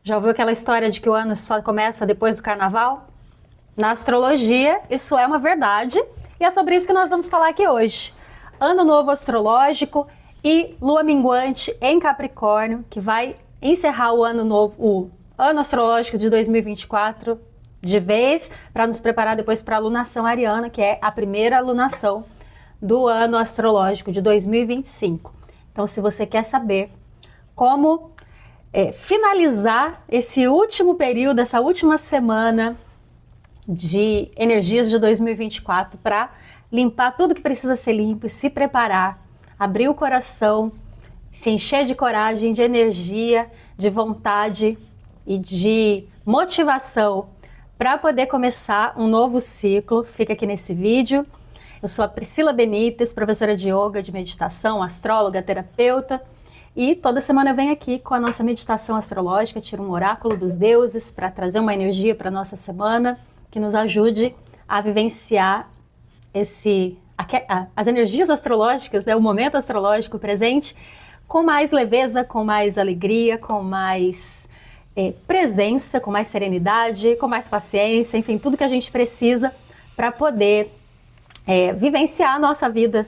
Já ouviu aquela história de que o ano só começa depois do carnaval? Na astrologia, isso é uma verdade e é sobre isso que nós vamos falar aqui hoje. Ano novo astrológico e lua minguante em Capricórnio, que vai encerrar o ano novo, o ano astrológico de 2024 de vez, para nos preparar depois para a lunação ariana, que é a primeira lunação do ano astrológico de 2025. Então, se você quer saber como finalizar esse último período, essa última semana de energias de 2024 para limpar tudo que precisa ser limpo e se preparar, abrir o coração, se encher de coragem, de energia, de vontade e de motivação para poder começar um novo ciclo, fica aqui nesse vídeo. Eu sou a Priscila Benites, professora de yoga, de meditação, astróloga, terapeuta, e toda semana eu venho aqui com a nossa meditação astrológica, tiro um oráculo dos deuses para trazer uma energia para a nossa semana que nos ajude a vivenciar as energias astrológicas, né, o momento astrológico presente, com mais leveza, com mais alegria, com mais presença, com mais serenidade, com mais paciência, enfim, tudo que a gente precisa para poder vivenciar a nossa vida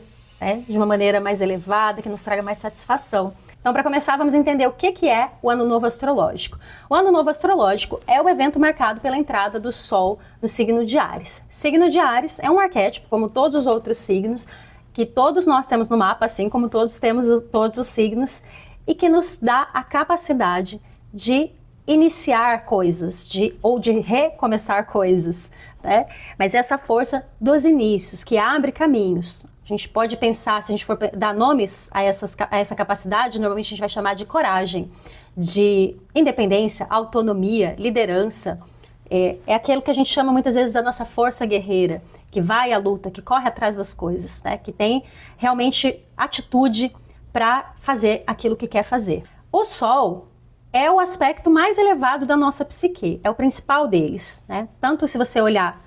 de uma maneira mais elevada, que nos traga mais satisfação. Então, para começar, vamos entender o que é o Ano Novo Astrológico. O Ano Novo Astrológico é o evento marcado pela entrada do Sol no signo de Áries. Signo de Áries é um arquétipo, como todos os outros signos, que todos nós temos no mapa, assim como todos temos todos os signos, e que nos dá a capacidade de iniciar coisas, ou de recomeçar coisas, né? Mas essa força dos inícios, que abre caminhos. A gente pode pensar, se a gente for dar nomes a essa capacidade, normalmente a gente vai chamar de coragem, de independência, autonomia, liderança. É aquilo que a gente chama muitas vezes da nossa força guerreira, que vai à luta, que corre atrás das coisas, né? Que tem realmente atitude para fazer aquilo que quer fazer. O Sol é o aspecto mais elevado da nossa psique, é o principal deles, né? Tanto se você olhar,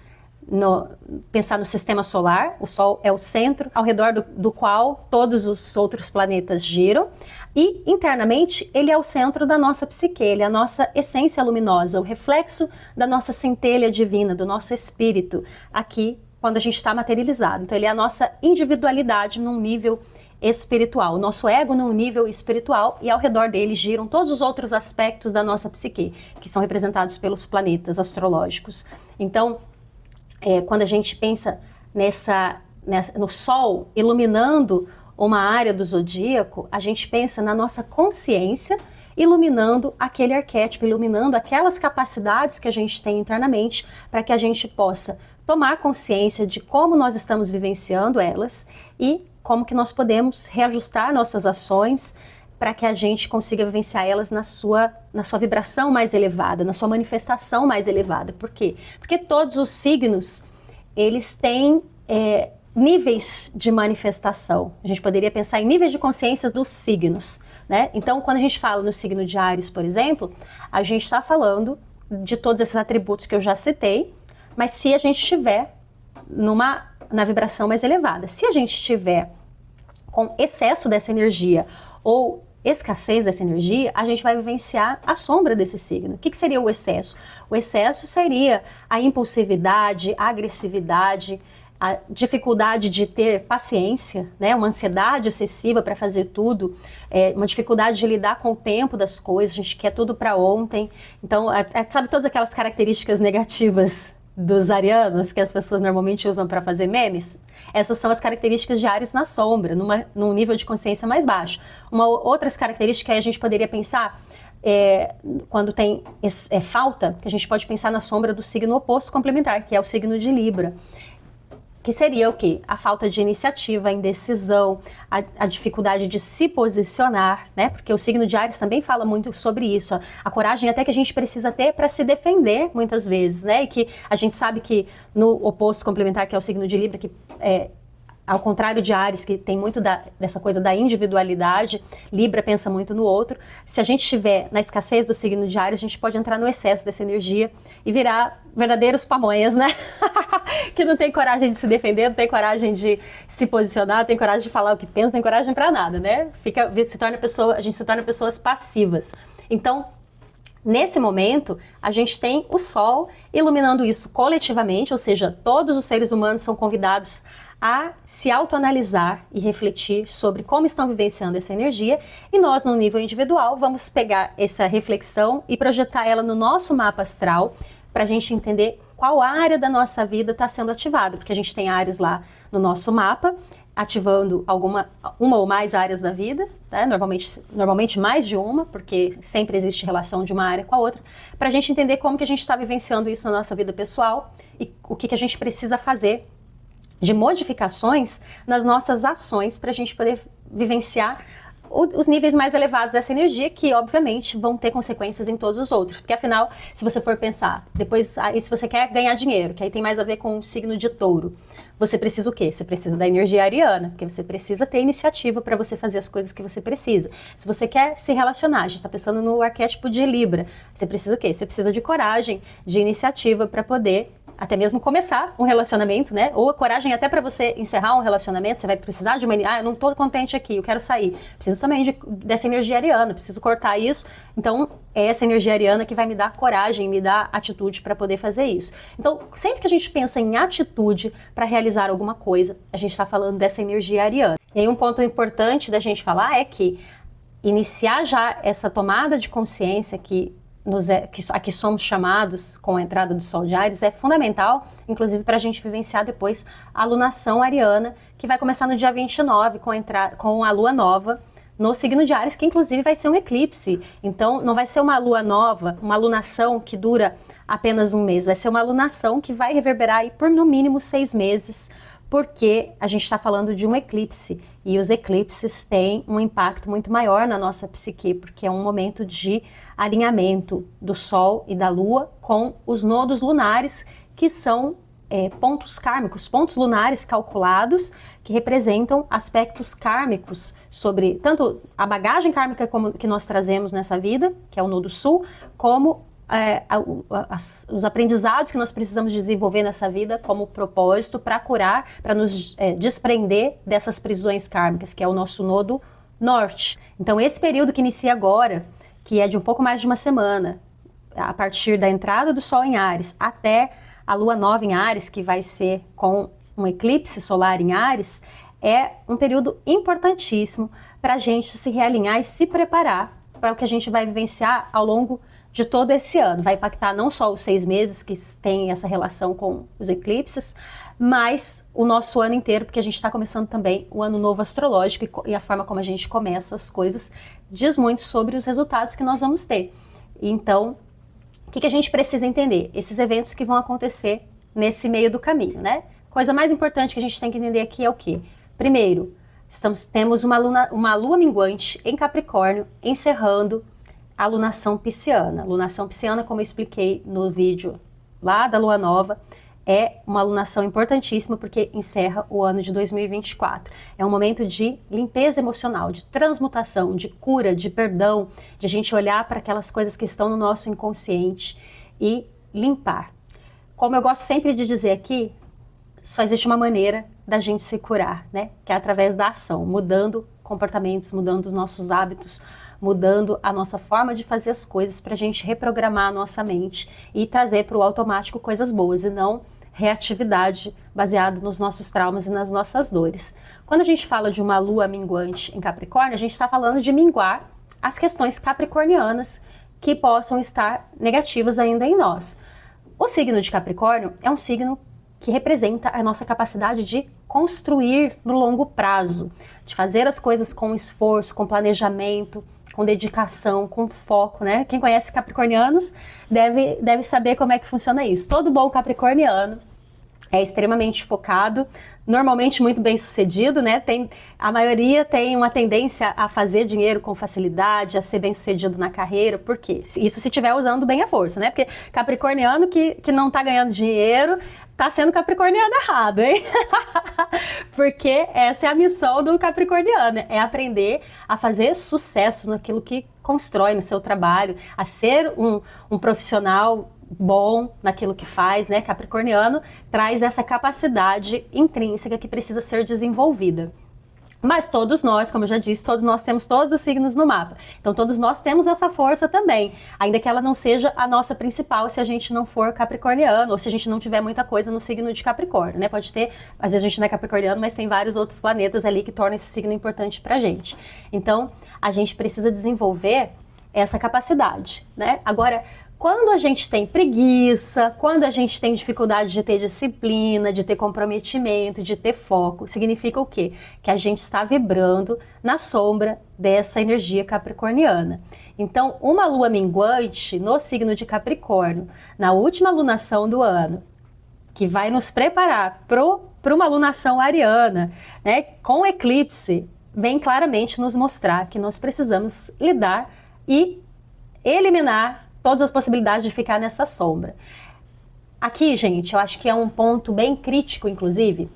pensar no sistema solar, o Sol é o centro ao redor do qual todos os outros planetas giram, e internamente ele é o centro da nossa psique, ele é a nossa essência luminosa, o reflexo da nossa centelha divina, do nosso espírito, aqui quando a gente está materializado. Então ele é a nossa individualidade num nível espiritual, o nosso ego num nível espiritual, e ao redor dele giram todos os outros aspectos da nossa psique, que são representados pelos planetas astrológicos. Então, quando a gente pensa no Sol iluminando uma área do zodíaco, a gente pensa na nossa consciência iluminando aquele arquétipo, iluminando aquelas capacidades que a gente tem internamente para que a gente possa tomar consciência de como nós estamos vivenciando elas e como que nós podemos reajustar nossas ações para que a gente consiga vivenciar elas na sua vibração mais elevada, na sua manifestação mais elevada. Por quê? Porque todos os signos, eles têm níveis de manifestação. A gente poderia pensar em níveis de consciência dos signos, né? Então, quando a gente fala no signo de Áries, por exemplo, a gente está falando de todos esses atributos que eu já citei, mas se a gente estiver na vibração mais elevada. Se a gente estiver com excesso dessa energia ou escassez dessa energia, a gente vai vivenciar a sombra desse signo. O que seria o excesso? O excesso seria a impulsividade, a agressividade, a dificuldade de ter paciência, né? Uma ansiedade excessiva para fazer tudo, uma dificuldade de lidar com o tempo das coisas, a gente quer tudo para ontem. Então, sabe todas aquelas características negativas dos arianos, que as pessoas normalmente usam para fazer memes? Essas são as características de Áries na sombra, num nível de consciência mais baixo. Outras características a gente poderia pensar, quando tem falta, que a gente pode pensar na sombra do signo oposto complementar, que é o signo de Libra. Que seria o quê? A falta de iniciativa, a indecisão, a dificuldade de se posicionar, né? Porque o signo de Áries também fala muito sobre isso, a coragem até que a gente precisa ter para se defender muitas vezes, né? E que a gente sabe que no oposto complementar, que é o signo de Libra, que ao contrário de Áries, que tem muito dessa coisa da individualidade, Libra pensa muito no outro. Se a gente estiver na escassez do signo de Áries, a gente pode entrar no excesso dessa energia e virar verdadeiros pamonhas, né? Que não tem coragem de se defender, não tem coragem de se posicionar, não tem coragem de falar o que pensa, não tem coragem para nada, né? A gente se torna pessoas passivas. Então, Nesse momento, a gente tem o Sol iluminando isso coletivamente, ou seja, todos os seres humanos são convidados a se autoanalisar e refletir sobre como estão vivenciando essa energia, e nós, no nível individual, vamos pegar essa reflexão e projetar ela no nosso mapa astral, para a gente entender qual área da nossa vida está sendo ativada, porque a gente tem áreas lá no nosso mapa, ativando uma ou mais áreas da vida, né? Normalmente mais de uma, porque sempre existe relação de uma área com a outra, para a gente entender como que a gente está vivenciando isso na nossa vida pessoal e o que a gente precisa fazer de modificações nas nossas ações para a gente poder vivenciar os níveis mais elevados dessa energia, que obviamente vão ter consequências em todos os outros, porque afinal, se você for pensar, depois, se você quer ganhar dinheiro, que aí tem mais a ver com o signo de Touro, você precisa o quê? Você precisa da energia ariana, porque você precisa ter iniciativa para você fazer as coisas que você precisa. Se você quer se relacionar, a gente está pensando no arquétipo de Libra, você precisa o quê? Você precisa de coragem, de iniciativa para poder até mesmo começar um relacionamento, né? Ou a coragem até para você encerrar um relacionamento, você vai precisar de uma... eu não estou contente aqui, eu quero sair. Preciso também dessa energia ariana, preciso cortar isso. Então, é essa energia ariana que vai me dar coragem, me dar atitude para poder fazer isso. Então, sempre que a gente pensa em atitude para realizar alguma coisa, a gente está falando dessa energia ariana. E aí um ponto importante da gente falar é que iniciar já essa tomada de consciência que aqui somos chamados com a entrada do Sol de Áries é fundamental, inclusive para a gente vivenciar depois a lunação ariana, que vai começar no dia 29 com a lua nova no signo de Áries, que inclusive vai ser um eclipse. Então não vai ser uma lua nova, uma lunação que dura apenas um mês, vai ser uma lunação que vai reverberar aí por no mínimo 6 meses, porque a gente está falando de um eclipse, e os eclipses têm um impacto muito maior na nossa psique, porque é um momento de alinhamento do Sol e da Lua com os nodos lunares, que são pontos kármicos, pontos lunares calculados, que representam aspectos kármicos sobre tanto a bagagem kármica que nós trazemos nessa vida, que é o nodo sul, como os aprendizados que nós precisamos desenvolver nessa vida como propósito para curar, para nos desprender dessas prisões kármicas, que é o nosso nodo norte. Então esse período que inicia agora, que é de um pouco mais de uma semana, a partir da entrada do Sol em Áries até a Lua nova em Áries, que vai ser com um eclipse solar em Áries, é um período importantíssimo para a gente se realinhar e se preparar para o que a gente vai vivenciar ao longo de todo esse ano. Vai impactar não só os 6 meses que tem essa relação com os eclipses, mas o nosso ano inteiro, porque a gente está começando também o ano novo astrológico, e a forma como a gente começa as coisas diz muito sobre os resultados que nós vamos ter. Então, o que a gente precisa entender? Esses eventos que vão acontecer nesse meio do caminho, né? Coisa mais importante que a gente tem que entender aqui é o quê? Primeiro, temos uma lua minguante em Capricórnio, encerrando a lunação pisciana. Lunação pisciana, como eu expliquei no vídeo lá da lua nova, é uma lunação importantíssima porque encerra o ano de 2024. É um momento de limpeza emocional, de transmutação, de cura, de perdão, de a gente olhar para aquelas coisas que estão no nosso inconsciente e limpar. Como eu gosto sempre de dizer aqui, só existe uma maneira da gente se curar, né? Que é através da ação, mudando comportamentos, mudando os nossos hábitos, mudando a nossa forma de fazer as coisas para a gente reprogramar a nossa mente e trazer para o automático coisas boas e não reatividade baseada nos nossos traumas e nas nossas dores. Quando a gente fala de uma lua minguante em Capricórnio, a gente está falando de minguar as questões capricornianas que possam estar negativas ainda em nós. O signo de Capricórnio é um signo que representa a nossa capacidade de construir no longo prazo, de fazer as coisas com esforço, com planejamento, com dedicação, com foco, né? Quem conhece capricornianos deve saber como é que funciona isso. Todo bom capricorniano é extremamente focado, normalmente muito bem sucedido, né? A maioria tem uma tendência a fazer dinheiro com facilidade, a ser bem sucedido na carreira. Por quê? Isso se estiver usando bem a força, né? Porque capricorniano que não tá ganhando dinheiro tá sendo capricorniano errado, hein? Porque essa é a missão do capricorniano, é aprender a fazer sucesso naquilo que constrói no seu trabalho, a ser um profissional bom naquilo que faz, né? Capricorniano traz essa capacidade intrínseca que precisa ser desenvolvida. Mas todos nós, como eu já disse, todos nós temos todos os signos no mapa. Então todos nós temos essa força também, ainda que ela não seja a nossa principal se a gente não for capricorniano, ou se a gente não tiver muita coisa no signo de Capricórnio, né? Pode ter, às vezes a gente não é capricorniano, mas tem vários outros planetas ali que tornam esse signo importante pra gente. Então a gente precisa desenvolver essa capacidade, né? Agora, quando a gente tem preguiça, quando a gente tem dificuldade de ter disciplina, de ter comprometimento, de ter foco, significa o quê? Que a gente está vibrando na sombra dessa energia capricorniana. Então, uma lua minguante no signo de Capricórnio, na última lunação do ano, que vai nos preparar para uma lunação ariana, né, com eclipse, vem claramente nos mostrar que nós precisamos lidar e eliminar todas as possibilidades de ficar nessa sombra. Aqui, gente, eu acho que é um ponto bem crítico, inclusive,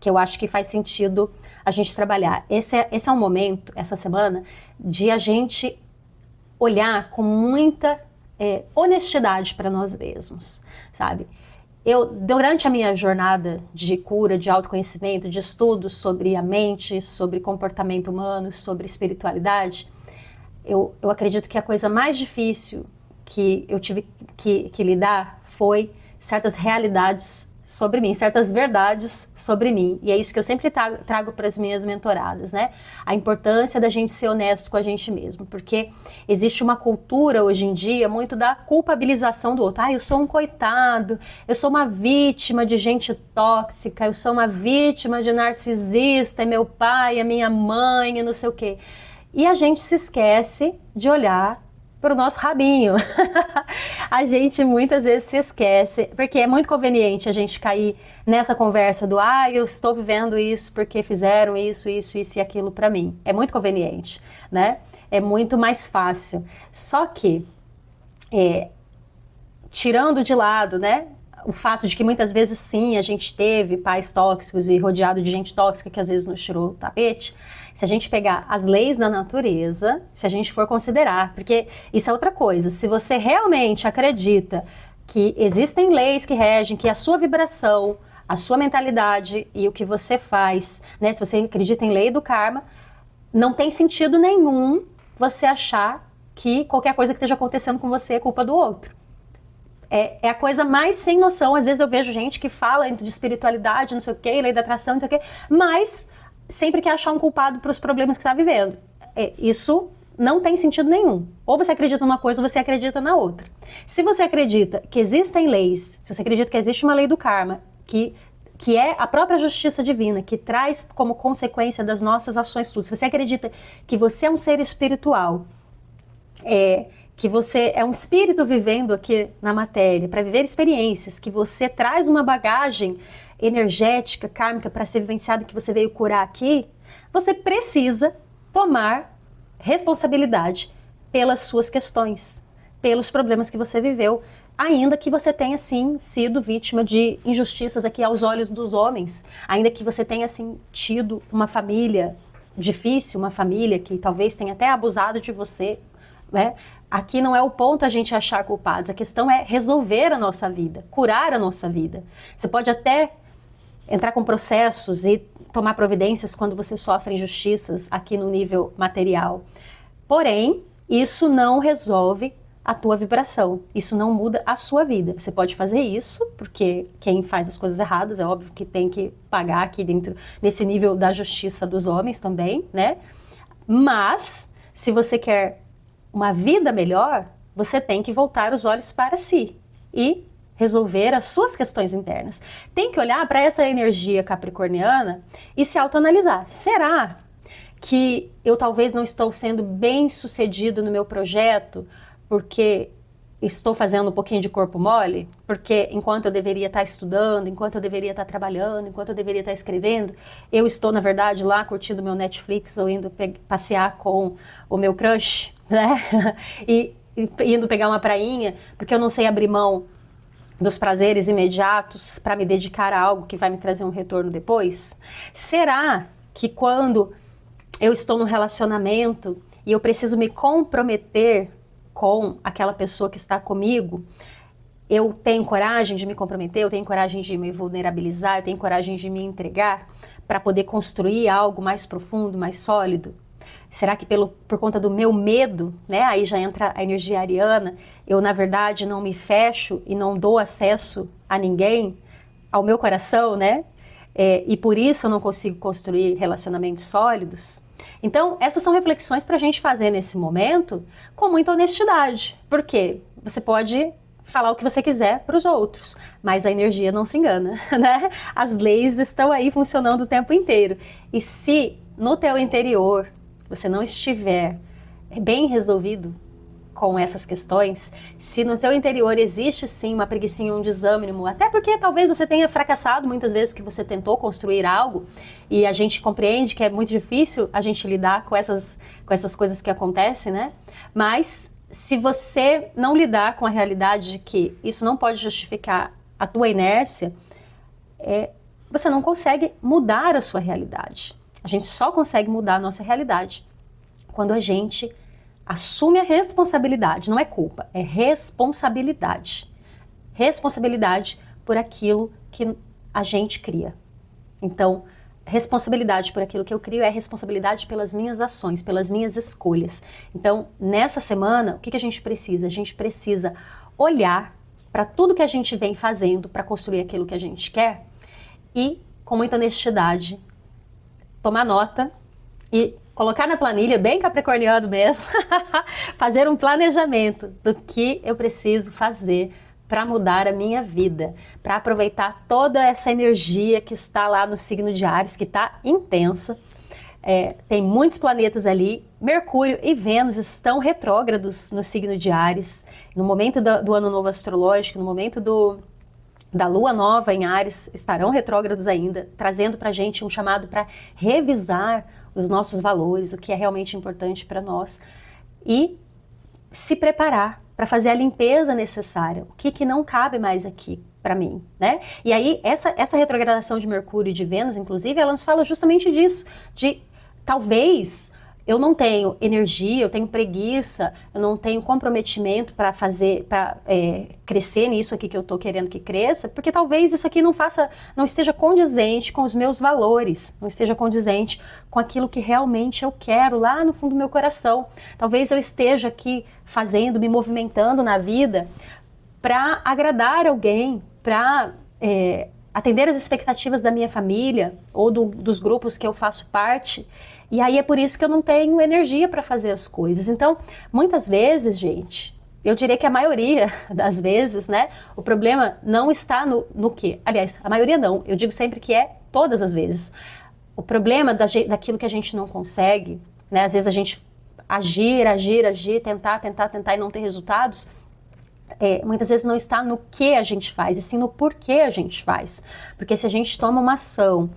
que eu acho que faz sentido a gente trabalhar. Esse é um momento, essa semana, de a gente olhar com muita honestidade para nós mesmos, sabe? Durante a minha jornada de cura, de autoconhecimento, de estudos sobre a mente, sobre comportamento humano, sobre espiritualidade, eu acredito que a coisa mais difícil que eu tive que lidar foi certas realidades sobre mim, certas verdades sobre mim. E é isso que eu sempre trago para as minhas mentoradas, né? A importância da gente ser honesto com a gente mesmo, porque existe uma cultura hoje em dia muito da culpabilização do outro. Ah, eu sou um coitado, eu sou uma vítima de gente tóxica, eu sou uma vítima de narcisista, é meu pai, é minha mãe, não sei o quê. E a gente se esquece de olhar para o nosso rabinho. A gente muitas vezes se esquece, porque é muito conveniente a gente cair nessa conversa do eu estou vivendo isso porque fizeram isso e aquilo para mim. É muito conveniente, né? É muito mais fácil. Só que, tirando de lado, né, o fato de que muitas vezes sim, a gente teve pais tóxicos e rodeado de gente tóxica que às vezes nos tirou o tapete, se a gente pegar as leis da natureza, se a gente for considerar, porque isso é outra coisa, se você realmente acredita que existem leis que regem, que a sua vibração, a sua mentalidade e o que você faz, né, se você acredita em lei do karma, não tem sentido nenhum você achar que qualquer coisa que esteja acontecendo com você é culpa do outro. É a coisa mais sem noção. Às vezes eu vejo gente que fala de espiritualidade, não sei o quê, lei da atração, não sei o quê, mas sempre quer achar um culpado para os problemas que está vivendo. Isso não tem sentido nenhum. Ou você acredita numa coisa ou você acredita na outra. Se você acredita que existem leis, se você acredita que existe uma lei do karma, que é a própria justiça divina, que traz como consequência das nossas ações tudo, se você acredita que você é um ser espiritual, que você é um espírito vivendo aqui na matéria, para viver experiências, que você traz uma bagagem energética, kármica, para ser vivenciada, que você veio curar aqui, você precisa tomar responsabilidade pelas suas questões, pelos problemas que você viveu, ainda que você tenha, sim, sido vítima de injustiças aqui aos olhos dos homens, ainda que você tenha, assim, tido uma família difícil, uma família que talvez tenha até abusado de você, né? Aqui não é o ponto a gente achar culpados, a questão é resolver a nossa vida, curar a nossa vida. Você pode até entrar com processos e tomar providências quando você sofre injustiças aqui no nível material. Porém, isso não resolve a tua vibração, isso não muda a sua vida. Você pode fazer isso, porque quem faz as coisas erradas é óbvio que tem que pagar aqui dentro, nesse nível da justiça dos homens também, né? Mas, se você quer uma vida melhor, você tem que voltar os olhos para si e resolver as suas questões internas. Tem que olhar para essa energia capricorniana e se autoanalisar. Será que eu talvez não estou sendo bem sucedido no meu projeto porque estou fazendo um pouquinho de corpo mole? Porque enquanto eu deveria estar estudando, enquanto eu deveria estar trabalhando, enquanto eu deveria estar escrevendo, eu estou, na verdade, lá curtindo meu Netflix ou indo passear com o meu crush, né? e indo pegar uma prainha, porque eu não sei abrir mão dos prazeres imediatos para me dedicar a algo que vai me trazer um retorno depois? Será que quando eu estou num relacionamento e eu preciso me comprometer com aquela pessoa que está comigo, eu tenho coragem de me comprometer, eu tenho coragem de me vulnerabilizar, eu tenho coragem de me entregar para poder construir algo mais profundo, mais sólido? Será que por conta do meu medo, né, aí já entra a energia ariana, eu na verdade não me fecho e não dou acesso a ninguém, ao meu coração, né? E por isso eu não consigo construir relacionamentos sólidos? Então, essas são reflexões para a gente fazer nesse momento com muita honestidade. Por quê? Você pode falar o que você quiser para os outros, mas a energia não se engana, né? As leis estão aí funcionando o tempo inteiro. E se no teu interior você não estiver bem resolvido com essas questões, se no teu interior existe sim uma preguicinha, um desânimo, até porque talvez você tenha fracassado muitas vezes que você tentou construir algo, e a gente compreende que é muito difícil a gente lidar com essas coisas que acontecem, né? Mas se você não lidar com a realidade de que isso não pode justificar a tua inércia, você não consegue mudar a sua realidade. A gente só consegue mudar a nossa realidade quando a gente assume a responsabilidade, não é culpa, é responsabilidade. Responsabilidade por aquilo que a gente cria. Então, responsabilidade por aquilo que eu crio é responsabilidade pelas minhas ações, pelas minhas escolhas. Então, nessa semana, o que a gente precisa? A gente precisa olhar para tudo que a gente vem fazendo para construir aquilo que a gente quer e, com muita honestidade, tomar nota e colocar na planilha, bem capricorniano mesmo, fazer um planejamento do que eu preciso fazer para mudar a minha vida, para aproveitar toda essa energia que está lá no signo de Áries, que está intensa. Tem muitos planetas ali, Mercúrio e Vênus estão retrógrados no signo de Áries, no momento do ano novo astrológico, no momento da lua nova em Áries, estarão retrógrados ainda, trazendo para a gente um chamado para revisar os nossos valores, o que é realmente importante para nós, e se preparar para fazer a limpeza necessária, o que não cabe mais aqui para mim, né? E aí, essa retrogradação de Mercúrio e de Vênus, inclusive, ela nos fala justamente disso, de talvez eu não tenho energia, eu tenho preguiça, eu não tenho comprometimento para crescer nisso aqui que eu estou querendo que cresça, porque talvez isso aqui não esteja condizente com os meus valores, não esteja condizente com aquilo que realmente eu quero lá no fundo do meu coração. Talvez eu esteja aqui me movimentando na vida para agradar alguém, para atender as expectativas da minha família ou dos grupos que eu faço parte. E aí é por isso que eu não tenho energia para fazer as coisas. Então, muitas vezes, gente, eu diria que a maioria das vezes, né, o problema não está no quê? Aliás, a maioria não, eu digo sempre que é todas as vezes. O problema daquilo que a gente não consegue, né, às vezes a gente agir, tentar e não ter resultados, muitas vezes não está no que a gente faz, e sim no porquê a gente faz. Porque se a gente toma uma ação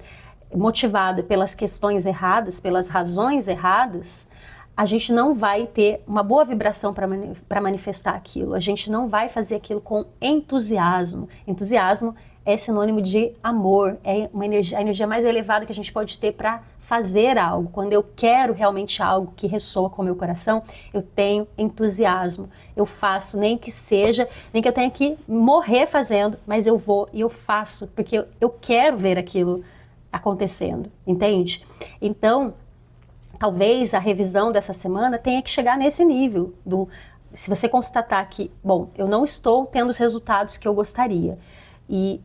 motivada pelas questões erradas, pelas razões erradas, a gente não vai ter uma boa vibração para manifestar aquilo, a gente não vai fazer aquilo com entusiasmo. Entusiasmo é sinônimo de amor, é a energia mais elevada que a gente pode ter para fazer algo. Quando eu quero realmente algo que ressoa com o meu coração, eu tenho entusiasmo, eu faço, nem que eu tenha que morrer fazendo, mas eu vou e eu faço, porque eu quero ver aquilo acontecendo, entende? Então, talvez a revisão dessa semana tenha que chegar nesse nível se você constatar que, bom, eu não estou tendo os resultados que eu gostaria e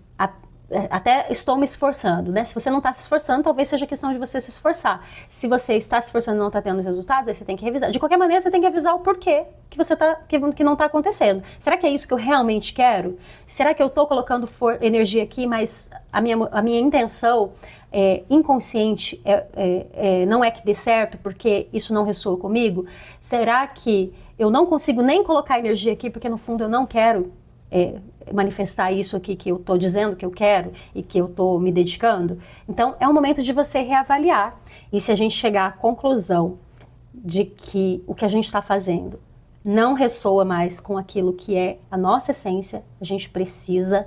até estou me esforçando, né? Se você não está se esforçando, talvez seja questão de você se esforçar. Se você está se esforçando e não está tendo os resultados, aí você tem que revisar. De qualquer maneira, você tem que avisar o porquê que não está acontecendo. Será que é isso que eu realmente quero? Será que eu estou colocando energia aqui, mas a minha intenção inconsciente não é que dê certo porque isso não ressoa comigo? Será que eu não consigo nem colocar energia aqui porque no fundo eu não quero manifestar isso aqui que eu estou dizendo que eu quero e que eu estou me dedicando? Então é um momento de você reavaliar, e se a gente chegar à conclusão de que o que a gente está fazendo não ressoa mais com aquilo que é a nossa essência, a gente precisa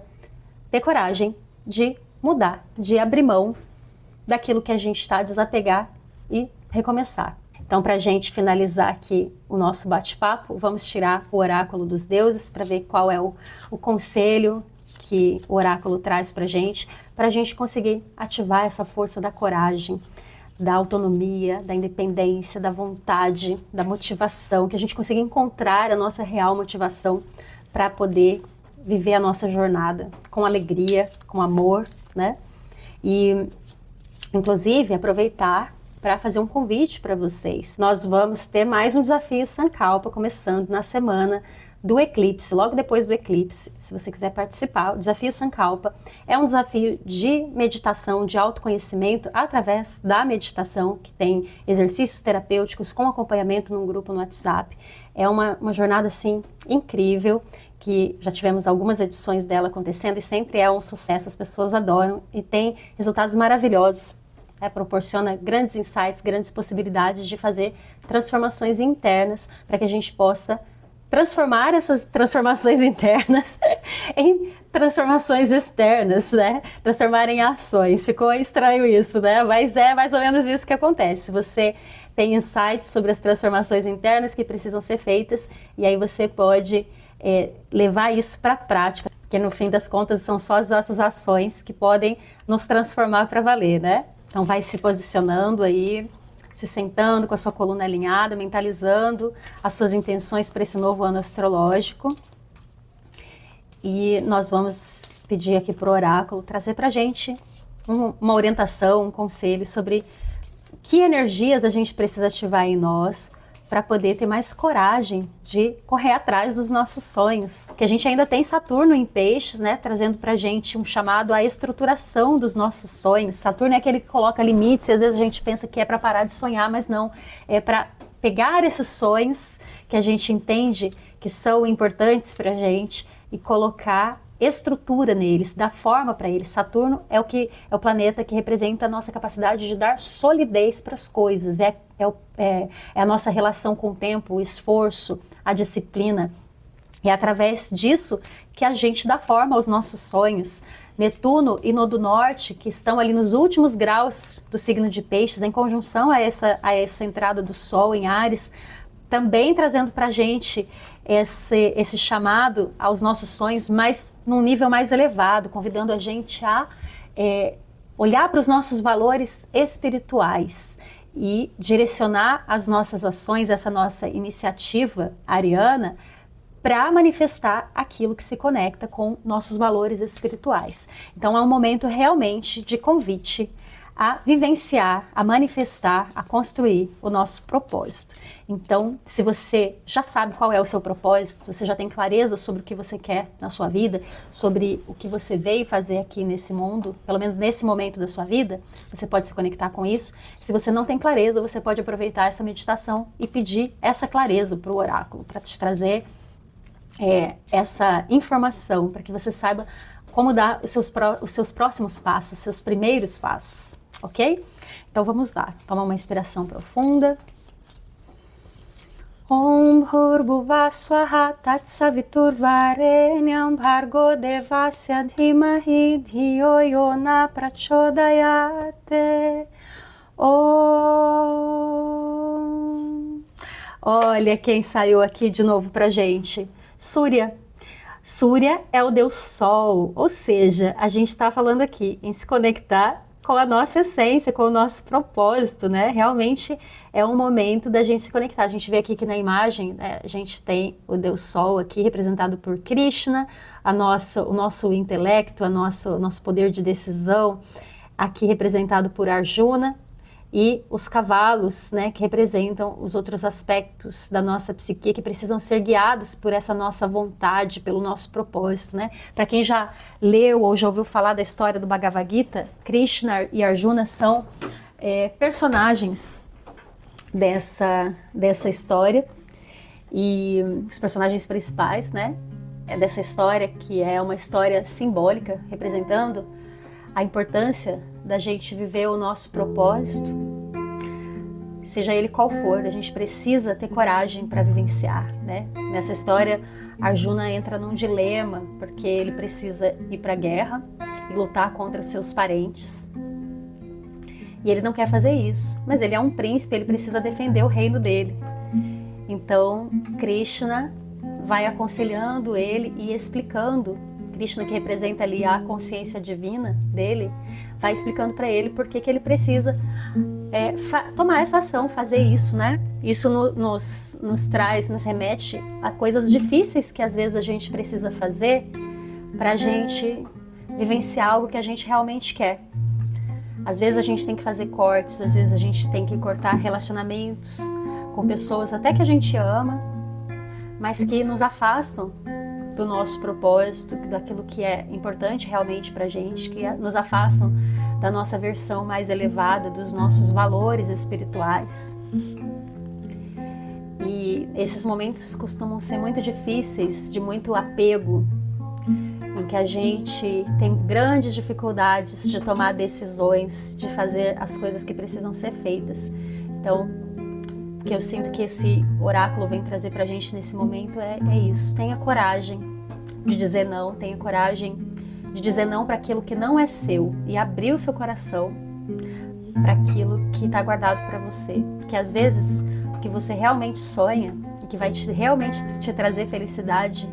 ter coragem de mudar, de abrir mão daquilo que a gente está, desapegar e recomeçar. Então, para a gente finalizar aqui o nosso bate-papo, vamos tirar o oráculo dos deuses para ver qual é o conselho que o oráculo traz para a gente conseguir ativar essa força da coragem, da autonomia, da independência, da vontade, da motivação, que a gente consiga encontrar a nossa real motivação para poder viver a nossa jornada com alegria, com amor, né? E, inclusive, aproveitar para fazer um convite para vocês. Nós vamos ter mais um desafio Sankalpa começando na semana do eclipse, logo depois do eclipse, se você quiser participar. O desafio Sankalpa é um desafio de meditação, de autoconhecimento através da meditação, que tem exercícios terapêuticos com acompanhamento num grupo no WhatsApp. É uma jornada assim incrível, que já tivemos algumas edições dela acontecendo e sempre é um sucesso, as pessoas adoram e tem resultados maravilhosos. Proporciona grandes insights, grandes possibilidades de fazer transformações internas para que a gente possa transformar essas transformações internas em transformações externas, né? Transformar em ações. Ficou estranho isso, né? Mas é mais ou menos isso que acontece. Você tem insights sobre as transformações internas que precisam ser feitas e aí você pode levar isso para a prática, porque no fim das contas são só as nossas ações que podem nos transformar para valer, né? Então vai se posicionando aí, se sentando com a sua coluna alinhada, mentalizando as suas intenções para esse novo ano astrológico. E nós vamos pedir aqui para o oráculo trazer para a gente uma orientação, um conselho sobre que energias a gente precisa ativar em nós para poder ter mais coragem de correr atrás dos nossos sonhos. Porque a gente ainda tem Saturno em Peixes, né, trazendo para a gente um chamado à estruturação dos nossos sonhos. Saturno é aquele que coloca limites e às vezes a gente pensa que é para parar de sonhar, mas não. É para pegar esses sonhos que a gente entende que são importantes para a gente e colocar estrutura neles, dar forma para eles. Saturno é o planeta que representa a nossa capacidade de dar solidez para as coisas, é a nossa relação com o tempo, o esforço, a disciplina. E é através disso que a gente dá forma aos nossos sonhos. Netuno e Nó do Norte, que estão ali nos últimos graus do signo de Peixes, em conjunção a essa entrada do Sol em Áries, também trazendo para a gente esse chamado aos nossos sonhos, mas num nível mais elevado, convidando a gente a olhar para os nossos valores espirituais e direcionar as nossas ações, essa nossa iniciativa ariana, para manifestar aquilo que se conecta com nossos valores espirituais. Então é um momento realmente de convite a vivenciar, a manifestar, a construir o nosso propósito. Então, se você já sabe qual é o seu propósito, se você já tem clareza sobre o que você quer na sua vida, sobre o que você veio fazer aqui nesse mundo, pelo menos nesse momento da sua vida, você pode se conectar com isso. Se você não tem clareza, você pode aproveitar essa meditação e pedir essa clareza para o oráculo, para te trazer essa informação, para que você saiba como dar os seus próximos passos, os seus primeiros passos. Ok? Então vamos lá. Toma uma inspiração profunda. Om Bhurbuva Swaha Tatsavitur Varenyam Bhargo Devasya Dhimahi Dhiyo Yona Prachodayate. Om. Olha quem saiu aqui de novo pra gente. Surya. Surya é o Deus Sol, ou seja, a gente está falando aqui em se conectar com a nossa essência, com o nosso propósito, né? Realmente é um momento da gente se conectar. A gente vê aqui que na imagem, né, a gente tem o Deus Sol aqui representado por Krishna, o nosso intelecto, o nosso poder de decisão, aqui representado por Arjuna, e os cavalos, né, que representam os outros aspectos da nossa psique que precisam ser guiados por essa nossa vontade, pelo nosso propósito, né? Para quem já leu ou já ouviu falar da história do Bhagavad Gita, Krishna e Arjuna são personagens dessa história, e os personagens principais, né, dessa história, que é uma história simbólica, representando a importância da gente viver o nosso propósito, seja ele qual for. A gente precisa ter coragem para vivenciar, né? Nessa história, Arjuna entra num dilema, porque ele precisa ir para a guerra e lutar contra os seus parentes. E ele não quer fazer isso, mas ele é um príncipe, ele precisa defender o reino dele. Então, Krishna vai aconselhando ele e explicando, Krishna, que representa ali a consciência divina dele, vai explicando para ele por que ele precisa tomar essa ação, fazer isso, né? Isso nos traz, nos remete a coisas difíceis que às vezes a gente precisa fazer para a gente vivenciar algo que a gente realmente quer. Às vezes a gente tem que fazer cortes, às vezes a gente tem que cortar relacionamentos com pessoas até que a gente ama, mas que nos afastam do nosso propósito, daquilo que é importante realmente pra gente, que nos afastam da nossa versão mais elevada, dos nossos valores espirituais. E esses momentos costumam ser muito difíceis, de muito apego, em que a gente tem grandes dificuldades de tomar decisões, de fazer as coisas que precisam ser feitas. Então, o que eu sinto que esse oráculo vem trazer pra gente nesse momento é isso. Tenha coragem de dizer não, tenha coragem de dizer não para aquilo que não é seu e abrir o seu coração para aquilo que está guardado para você. Porque às vezes o que você realmente sonha e que vai realmente te trazer felicidade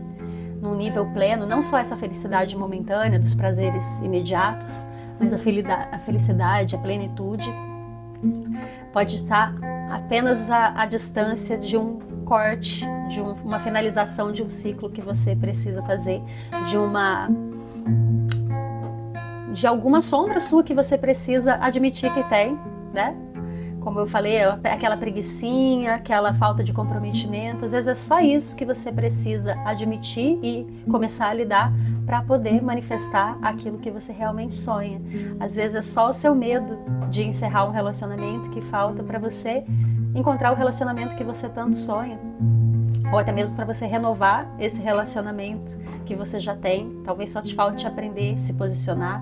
num nível pleno, não só essa felicidade momentânea dos prazeres imediatos, mas a felicidade, a plenitude, pode estar apenas à distância de um corte, de uma finalização de um ciclo que você precisa fazer, de alguma sombra sua que você precisa admitir que tem, né? Como eu falei, aquela preguicinha, aquela falta de comprometimento, às vezes é só isso que você precisa admitir e começar a lidar para poder manifestar aquilo que você realmente sonha. Às vezes é só o seu medo de encerrar um relacionamento que falta para você encontrar o relacionamento que você tanto sonha. Ou até mesmo para você renovar esse relacionamento que você já tem. Talvez só te falte aprender a se posicionar.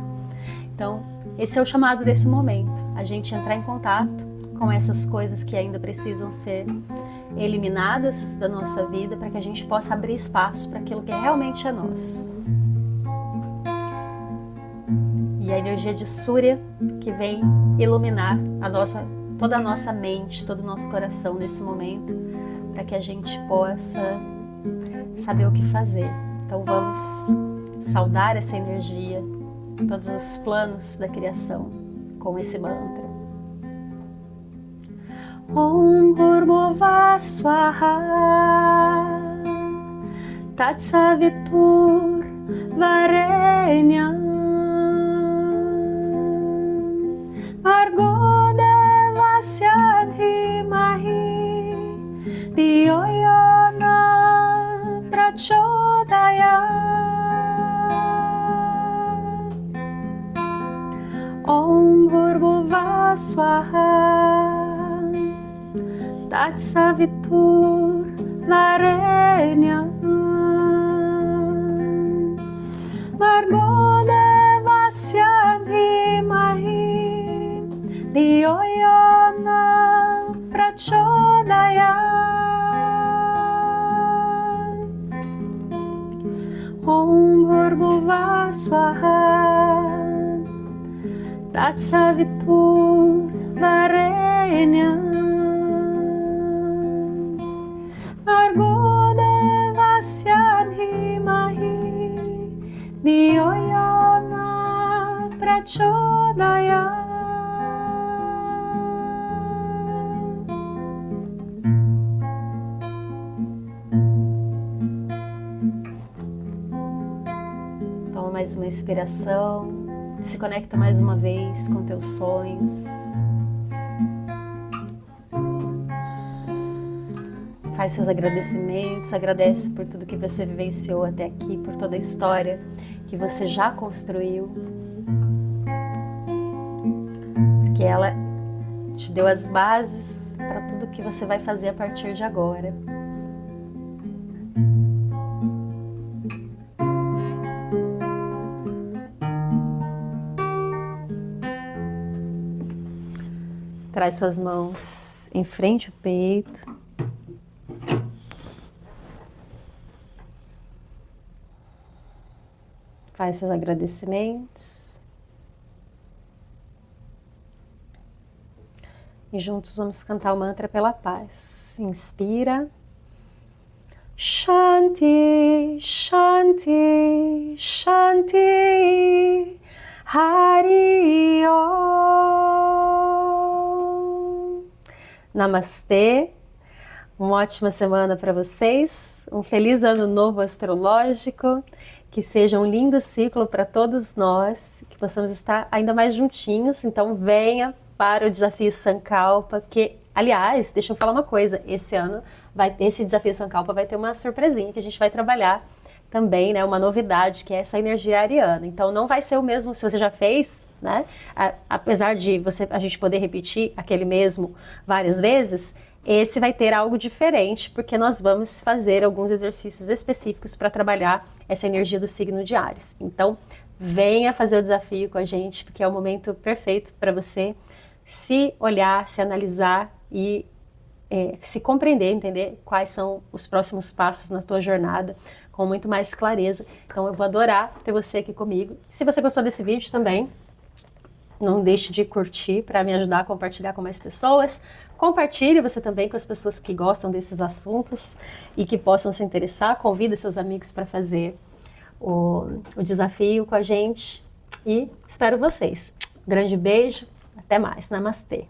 Então, esse é o chamado desse momento. A gente entrar em contato com essas coisas que ainda precisam ser eliminadas da nossa vida para que a gente possa abrir espaço para aquilo que realmente é nosso. E a energia de Surya que vem iluminar toda a nossa mente, todo o nosso coração nesse momento, para que a gente possa saber o que fazer. Então vamos saudar essa energia, todos os planos da criação com esse mantra. Om Bhurvuvah Swaha Tatsavitur Varenyam Bhargo Devasya Dhimahi Dhiyo Yona Prachodayat. Om Bhurvuvah Swaha Tatsavitur Varenyam Bhargo Devasya Dhimahi Dhiyo Yona Prachodayat. Om Bhurvuvah Swaha Tatsavitur Varenyam Bhargo Devasya Dhimahi Dhiyo Yona Prachodayat. Toma mais uma inspiração, se conecta mais uma vez com teus sonhos. Faz seus agradecimentos, agradece por tudo que você vivenciou até aqui, por toda a história que você já construiu, porque ela te deu as bases para tudo que você vai fazer a partir de agora. Traz suas mãos em frente ao peito. Faz seus agradecimentos. E juntos vamos cantar o mantra pela paz. Inspira. Shanti, Shanti, Shanti, Hari Om. Namastê. Uma ótima semana para vocês. Um feliz ano novo astrológico. Que seja um lindo ciclo para todos nós. Que possamos estar ainda mais juntinhos. Então venha para o Desafio Sankalpa, que, aliás, deixa eu falar uma coisa, esse Desafio Sankalpa vai ter uma surpresinha que a gente vai trabalhar também, né, uma novidade, que é essa energia ariana. Então não vai ser o mesmo se você já fez, né, apesar de a gente poder repetir aquele mesmo várias vezes, esse vai ter algo diferente, porque nós vamos fazer alguns exercícios específicos para trabalhar essa energia do signo de Áries. Então venha fazer o desafio com a gente, porque é o momento perfeito para você se olhar, se analisar e se compreender, entender quais são os próximos passos na tua jornada com muito mais clareza. Então eu vou adorar ter você aqui comigo. Se você gostou desse vídeo também, não deixe de curtir para me ajudar a compartilhar com mais pessoas. Compartilhe você também com as pessoas que gostam desses assuntos e que possam se interessar. Convida seus amigos para fazer o desafio com a gente e espero vocês. Grande beijo. Até mais. Namastê.